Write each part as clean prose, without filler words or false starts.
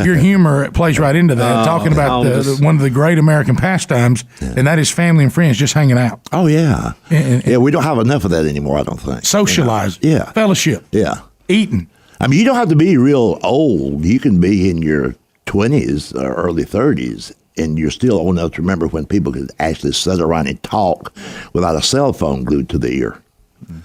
Your humor plays right into that, talking about one of the great American pastimes, and that is family and friends just hanging out. Oh, yeah. And we don't have enough of that anymore, I don't think. Socialize. Yeah. Fellowship. Yeah. Eating. I mean, you don't have to be real old. You can be in your 20s or early 30s, and you're still old enough to remember when people could actually sit around and talk without a cell phone glued to the ear.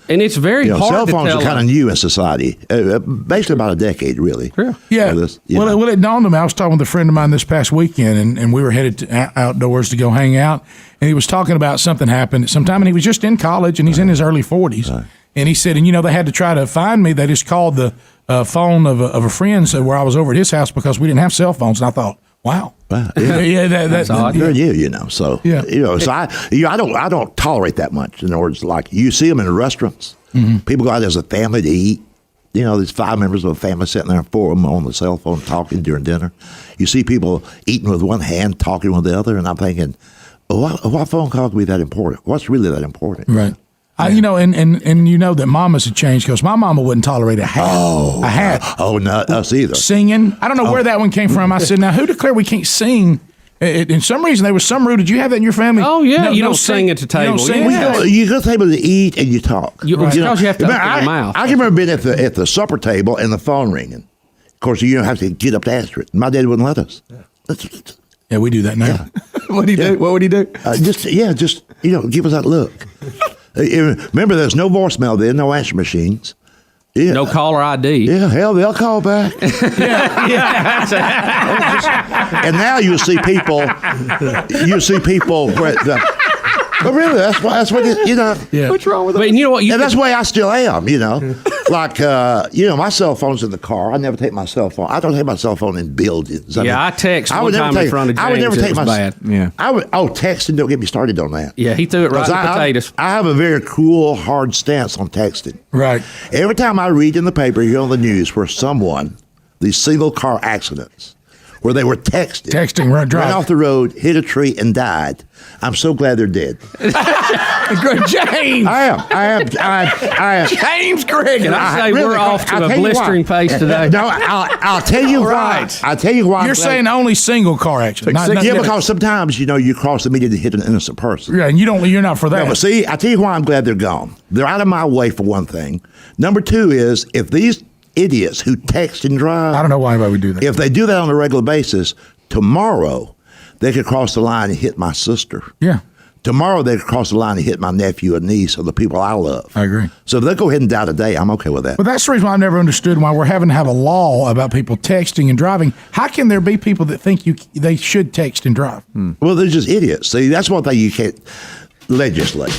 And it's very hard cell to phones tell. are kind of new in society, basically about a decade, really. Yeah. Well, it dawned on me. I was talking with a friend of mine this past weekend, and we were headed outdoors to go hang out, and he was talking about something happened at some time, and he was just in college, and he's in his early 40s. Right. And he said, they had to try to find me. They just called the phone of a friend where I was over at his house because we didn't have cell phones. And I thought, wow. That's odd. They're new, so so I don't tolerate that much. In other words, like you see them in restaurants. Mm-hmm. People go out as a family to eat. There's 5 members of a family sitting there, 4 of them on the cell phone talking during dinner. You see people eating with one hand, talking with the other, and I'm thinking, what phone call can be that important? What's really that important? Right. That mamas had changed because my mama wouldn't tolerate a hat. Not us either. Singing. I don't know where that one came from. I said, now who declared we can't sing? In some reason, there was some rule. Did you have that in your family? Oh, yeah. You don't sing at the table. You go to the table to eat and you talk. Because you have to open your mouth. I can remember being at the supper table and the phone ringing. Of course, you don't have to get up to answer it. My dad wouldn't let us. Yeah, we do that now. Yeah. What do you do? What would he do? Just give us that look. Remember, there's no voicemail then, no answer machines. Yeah. No caller ID. Yeah, hell, they'll call back. And now you see people where but really, that's what Yeah. What's wrong with it? You know what? That's the way I still am, Like, my cell phone's in the car. I never take my cell phone. I don't take my cell phone in buildings. I text one time in front of James. I would never take my bad. Yeah. Texting, don't get me started on that. Yeah, he threw it right in the potatoes. I have a very cool, hard stance on texting. Right. Every time I read in the paper, hear on the news where these single car accidents, where they were texting, ran off the road, hit a tree, and died. I'm so glad they're dead. James! I am. James Gregory. I say we're off to a blistering pace today. No, I'll tell you why. I'll tell you why. You're saying only single car accidents. Because sometimes, you cross the median to hit an innocent person. Yeah, and you're not for that. No, but see, I'll tell you why I'm glad they're gone. They're out of my way, for one thing. Number 2 is, if these idiots who text and drive, I don't know why anybody would do that. If they do that on a regular basis, tomorrow they could cross the line and hit my sister. Yeah. Tomorrow they could cross the line and hit my nephew and niece or the people I love. I agree. So if they go ahead and die today, I'm okay with that. But that's the reason why I've never understood why we're having to have a law about people texting and driving. How can there be people that think they should text and drive? Well, they're just idiots. See, that's one thing you can't legislate.